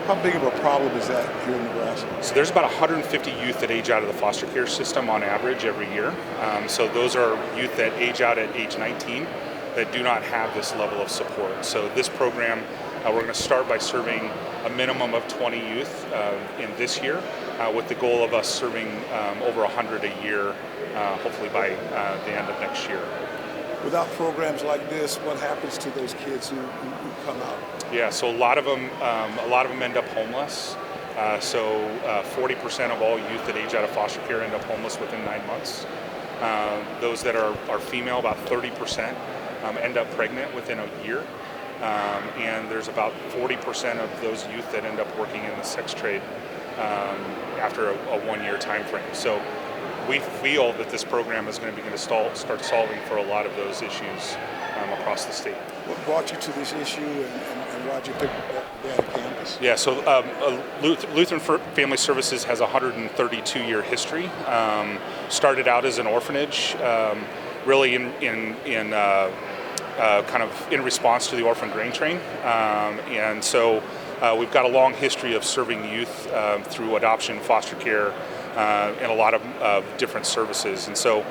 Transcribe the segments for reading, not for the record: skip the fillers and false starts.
How big of a problem is that here in Nebraska? So there's about 150 youth that age out of the foster care system on average every year. So those are youth that age out at age 19 that do not have this level of support. So this program, we're going to start by serving a minimum of 20 youth in this year, with the goal of us serving over 100 a year, hopefully by the end of next year. Without programs like this, what happens to those kids who come out? Yeah, so a lot of them end up homeless. So 40% of all youth that age out of foster care end up homeless within 9 months. Those that are female, about 30%, end up pregnant within a year. And there's about 40% of those youth that end up working in the sex trade after a 1-year time frame. So we feel that this program is going to begin to start solving for a lot of those issues across the state. What brought you to this issue, and why did you pick that campus? Yeah, so Lutheran Family Services has a 132-year history. Started out as an orphanage, really in kind of in response to the orphan grain train, and so we've got a long history of serving youth through adoption, foster care, and a lot of different services. And so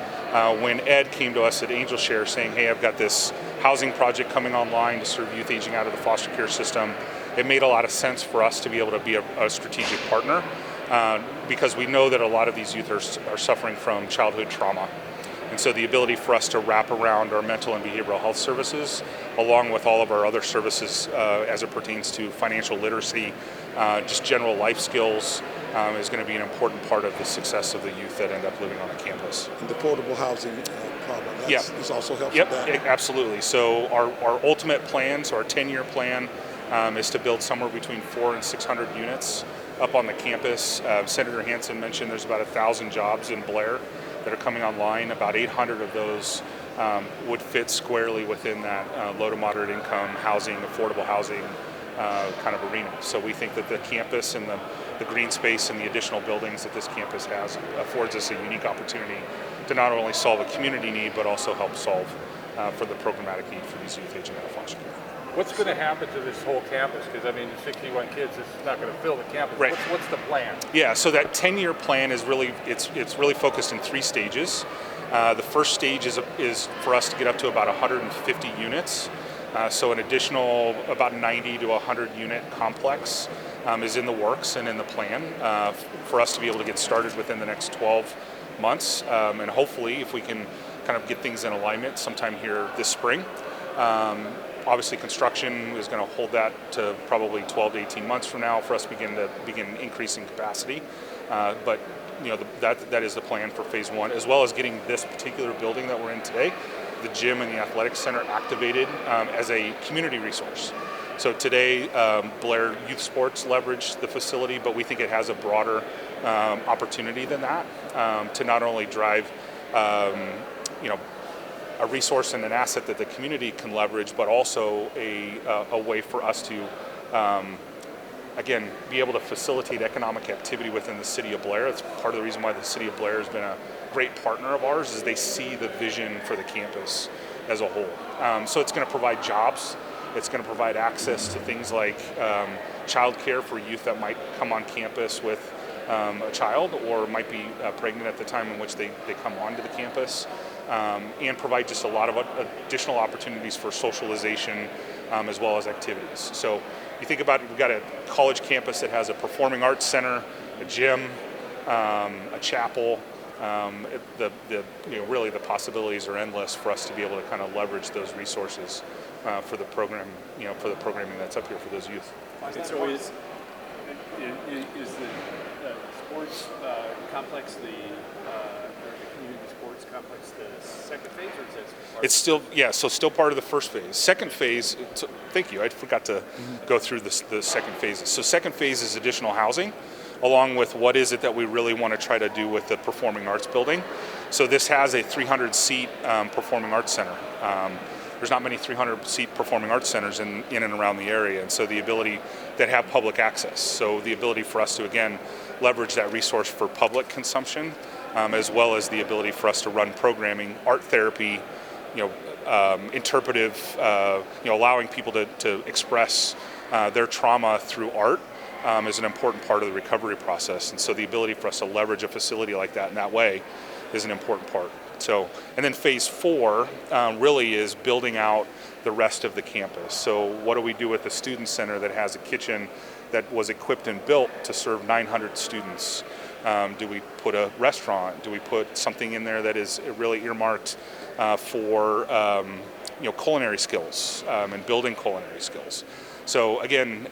when Ed came to us at Angel Share saying, hey, I've got this housing project coming online to serve youth aging out of the foster care system, it made a lot of sense for us to be able to be a strategic partner, because we know that a lot of these youth are suffering from childhood trauma. And so the ability for us to wrap around our mental and behavioral health services, along with all of our other services as it pertains to financial literacy, just general life skills, is going to be an important part of the success of the youth that end up living on a campus. And the portable housing problem, this also helps with that? Absolutely. So our ultimate plan, so our 10-year plan, is to build somewhere between 400 and 600 units up on the campus. Senator Hansen mentioned there's about 1,000 jobs in Blair that are coming online. About 800 of those would fit squarely within that low to moderate income housing, affordable housing kind of arena. So we think that the campus and the green space and the additional buildings that this campus has affords us a unique opportunity to not only solve a community need, but also help solve for the programmatic need for these youth aging out of foster care. What's going to happen to this whole campus? Because, I mean, 61 kids, this is not going to fill the campus. Right. What's the plan? Yeah, so that 10-year plan is really, it's really focused in 3 stages. The first stage is for us to get up to about 150 units. So an additional about 90 to 100 unit complex is in the works and in the plan for us to be able to get started within the next 12 months. And hopefully, if we can kind of get things in alignment sometime here this spring. Obviously, construction is going to hold that to probably 12 to 18 months from now for us to begin increasing capacity. But you know, that is the plan for phase 1, as well as getting this particular building that we're in today, the gym and the athletic center, activated as a community resource. So today, Blair Youth Sports leverage the facility, but we think it has a broader opportunity than that to not only drive, a resource and an asset that the community can leverage, but also a way for us to, again, be able to facilitate economic activity within the city of Blair. It's part of the reason why the city of Blair has been a great partner of ours, is they see the vision for the campus as a whole. So it's going to provide jobs. It's going to provide access to things like childcare for youth that might come on campus with a child or might be pregnant at the time in which they come onto the campus, and provide just a lot of additional opportunities for socialization as well as activities. So you think about it, we've got a college campus that has a performing arts center, a gym, a chapel. Really the possibilities are endless for us to be able to kind of leverage those resources for the program, for the programming that's up here for those youth. And so is the sports complex, the community sports complex, the second phase, or is that? It's still, so still part of the first phase. Second phase, thank you, I forgot to go through the second phases. So second phase is additional housing, along with what is it that we really want to try to do with the performing arts building. So this has a 300-seat performing arts center. There's not many 300-seat performing arts centers in and around the area, and so the ability that have public access. So the ability for us to, again, leverage that resource for public consumption, as well as the ability for us to run programming, art therapy, interpretive, allowing people to express their trauma through art, is an important part of the recovery process. And so the ability for us to leverage a facility like that in that way is an important part. So, and then phase 4 really is building out the rest of the campus. So what do we do with the student center that has a kitchen that was equipped and built to serve 900 students? Do we put a restaurant? Do we put something in there that is really earmarked for culinary skills and building culinary skills? So again,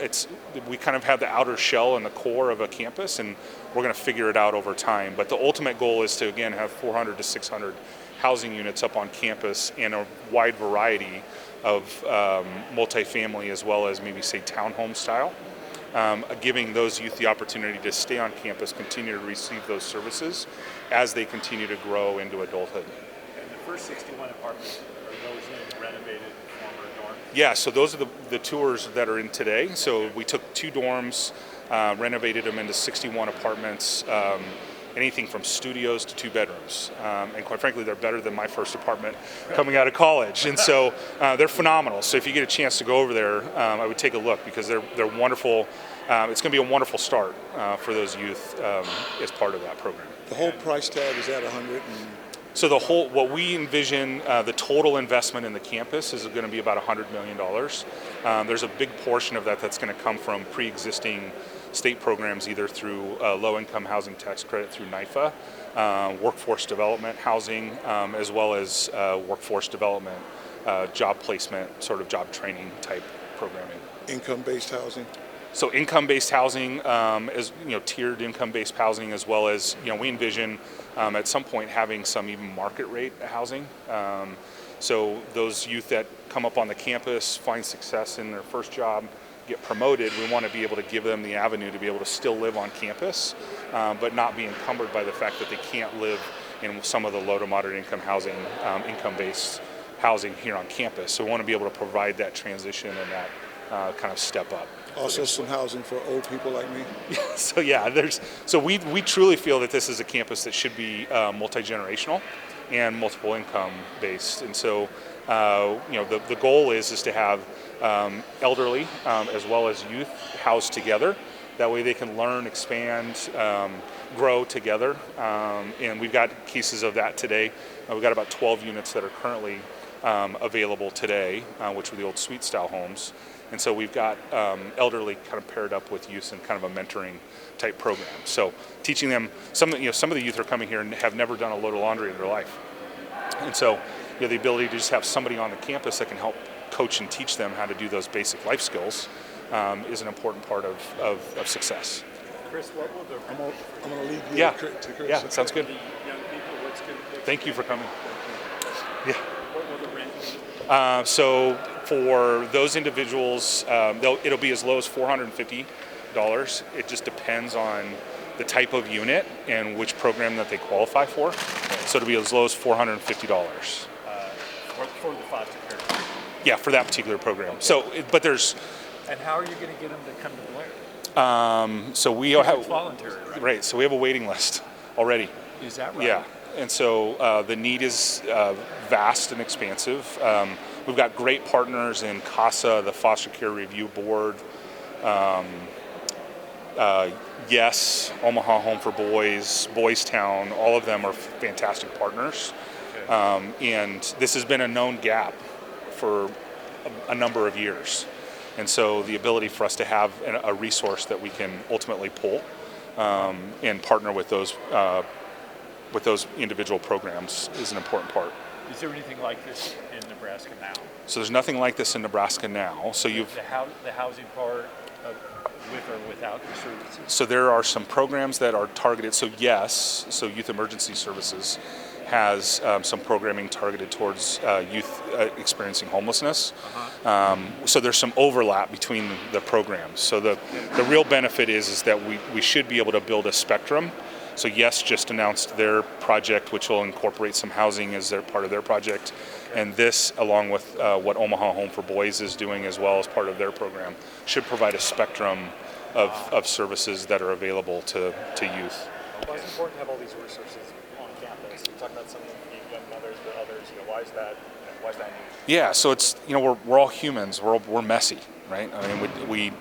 we kind of have the outer shell and the core of a campus, and we're going to figure it out over time. But the ultimate goal is to, again, have 400 to 600 housing units up on campus in a wide variety of multifamily as well as maybe, say, townhome style, giving those youth the opportunity to stay on campus, continue to receive those services as they continue to grow into adulthood. And the first 61 apartments, are those in renovated former dorms? Yeah, so those are the tours that are in today. So we took 2 dorms, renovated them into 61 apartments, anything from studios to 2 bedrooms. And quite frankly, they're better than my first apartment coming out of college. And so they're phenomenal. So if you get a chance to go over there, I would take a look because they're wonderful. It's going to be a wonderful start for those youth as part of that program. The whole price tag is at 100. So what we envision, the total investment in the campus is going to be about $100 million. There's a big portion of that that's going to come from pre-existing state programs, either through low-income housing tax credit through NIFA, workforce development housing, as well as workforce development, job placement, sort of job training type programming. Income-based housing? So income-based housing, as tiered income-based housing, as well as we envision at some point having some even market rate housing. So those youth that come up on the campus, find success in their first job, get promoted, we want to be able to give them the avenue to be able to still live on campus, but not be encumbered by the fact that they can't live in some of the low to moderate income housing, income-based housing here on campus. So we want to be able to provide that transition and that kind of step up. Also some housing for old people like me? So yeah, we truly feel that this is a campus that should be multi-generational and multiple income based. And so the goal is to have elderly as well as youth housed together. That way they can learn, expand, grow together. And we've got cases of that today. We've got about 12 units that are currently available today, which were the old suite style homes. And so we've got elderly kind of paired up with youth in kind of a mentoring type program. So teaching them, some of the youth are coming here and have never done a load of laundry in their life. And so the ability to just have somebody on the campus that can help coach and teach them how to do those basic life skills is an important part of success. Chris, what will the I'm going to leave you Yeah. to Chris. Yeah, sounds good. young people, Thank you for coming. Yeah. what will the rent be? So for those individuals, it'll be as low as $450. It just depends on the type of unit and which program that they qualify for. So it'll be as low as $450. For the foster care? Yeah, for that particular program. So, but there's. And how are you going to get them to come to Blair? So we It's have. voluntary, right? Right. So we have a waiting list already. Is that right? Yeah. And so the need is vast and expansive. We've got great partners in CASA, the Foster Care Review Board, Yes, Omaha Home for Boys, Boys Town, all of them are fantastic partners. Okay. And this has been a known gap for a number of years. And so the ability for us to have a resource that we can ultimately pull and partner with those individual programs is an important part. Is there anything like this in Nebraska now? So there's nothing like this in Nebraska now. So you've the housing part with or without the services? So there are some programs that are targeted. So yes, so Youth Emergency Services has some programming targeted towards youth experiencing homelessness. So there's some overlap between the programs. So the real benefit is that we should be able to build a spectrum. So Yes just announced their project, which will incorporate some housing as their part of their project. And this, along with what Omaha Home for Boys is doing as well as part of their program, should provide a spectrum of services that are available to youth. Why is it important to have all these resources on campus? You talk about some of being young mothers, but others, why is that needed? Yeah, so it's we're all humans. We're messy, right? I mean, we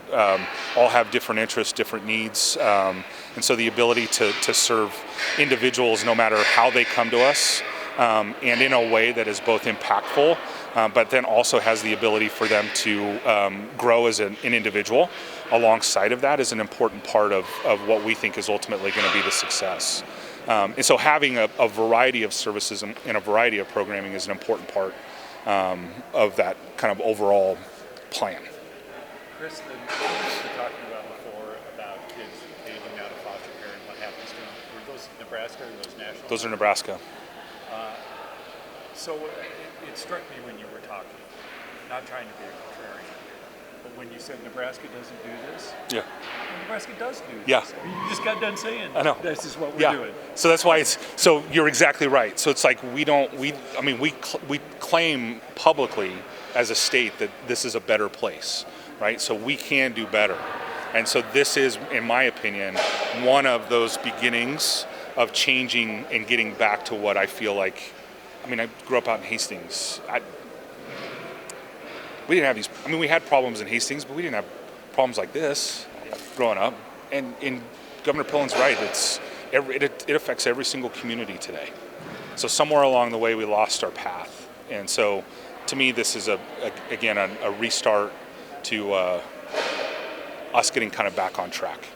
all have different interests, different needs, and so the ability to serve individuals, no matter how they come to us, and in a way that is both impactful, but then also has the ability for them to grow as an individual alongside of that is an important part of what we think is ultimately going to be the success. And so having a variety of services and a variety of programming is an important part of that kind of overall plan. Chris, the numbers you were talking about before about kids aging out of foster care and what happens to them, were those Nebraska or those national? Those are Nebraska. So it struck me when you were talking, not trying to be a contrarian, but when you said Nebraska doesn't do this, Yeah. Nebraska does do this. Yeah. I mean, you just got done saying I know. this is what we're doing. So that's why so you're exactly right. So it's like we claim publicly as a state that this is a better place, right? So we can do better. And so this is, in my opinion, one of those beginnings of changing and getting back to what I feel like. I mean, I grew up out in Hastings. We didn't have these. I mean, we had problems in Hastings, but we didn't have problems like this growing up. And Governor Pillen's right. It affects every single community today. So somewhere along the way, we lost our path. And so, to me, this is again a restart to us getting kind of back on track.